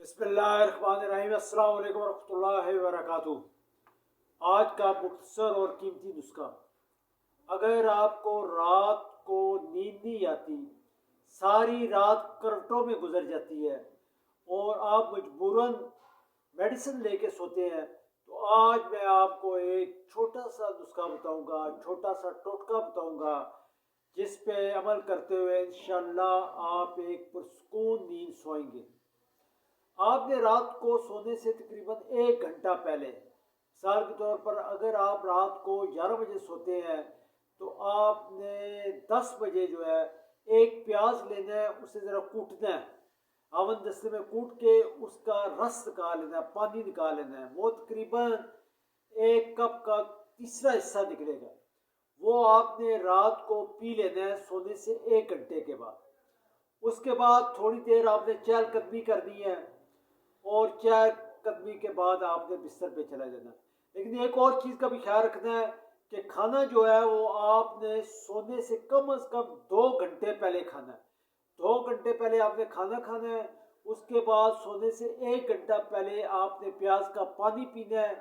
بسم اللہ الرحمن الرحیم۔ السلام علیکم ورحمۃ اللہ وبرکاتہ۔ آج کا مختصر اور قیمتی نسخہ: اگر آپ کو رات کو نیند نہیں آتی، ساری رات کروٹوں میں گزر جاتی ہے اور آپ مجبوراً میڈیسن لے کے سوتے ہیں، تو آج میں آپ کو ایک چھوٹا سا نسخہ بتاؤں گا، چھوٹا سا ٹوٹکا بتاؤں گا، جس پہ عمل کرتے ہوئے انشاءاللہ آپ ایک پرسکون نیند سوئیں گے۔ آپ نے رات کو سونے سے تقریباً 1 گھنٹہ پہلے، مثال کے طور پر اگر آپ رات کو 11 بجے سوتے ہیں تو آپ نے 10 بجے جو ہے ایک پیاز لینا ہے، اسے ذرا کوٹنا ہے، ہاون دستے میں کوٹ کے اس کا رس نکال لینا ہے، پانی نکال لینا ہے، وہ تقریباً 1 کپ کا تیسرا حصہ نکلے گا۔ وہ آپ نے رات کو پی لینا ہے سونے سے 1 گھنٹے کے بعد۔ اس کے بعد تھوڑی دیر آپ نے چہل قدمی کرنی ہے، اور چہل قدمی کے بعد آپ نے بستر پہ چلا جانا ہے۔ لیکن ایک اور چیز کا بھی خیال رکھنا ہے کہ کھانا جو ہے وہ آپ نے سونے سے کم از کم 2 گھنٹے پہلے کھانا ہے۔ 2 گھنٹے پہلے آپ نے کھانا کھانا ہے۔ اس کے بعد سونے سے 1 گھنٹہ پہلے آپ نے پیاز کا پانی پینا ہے،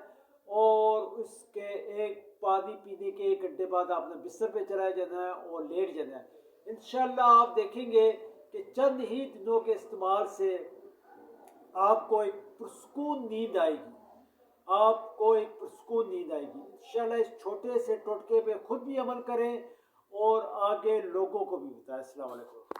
اور اس کے پانی پینے کے 1 گھنٹے بعد آپ نے بستر پہ چلا جانا ہے اور لیٹ جانا ہے۔ انشاءاللہ آپ دیکھیں گے کہ چند ہی دنوں کے استعمال سے آپ کو ایک پرسکون نیند آئے گی، آپ کو ایک پرسکون نیند آئے گی۔ انشاءاللہ اس چھوٹے سے ٹوٹکے پہ خود بھی عمل کریں اور آگے لوگوں کو بھی بتائیں۔ السلام علیکم۔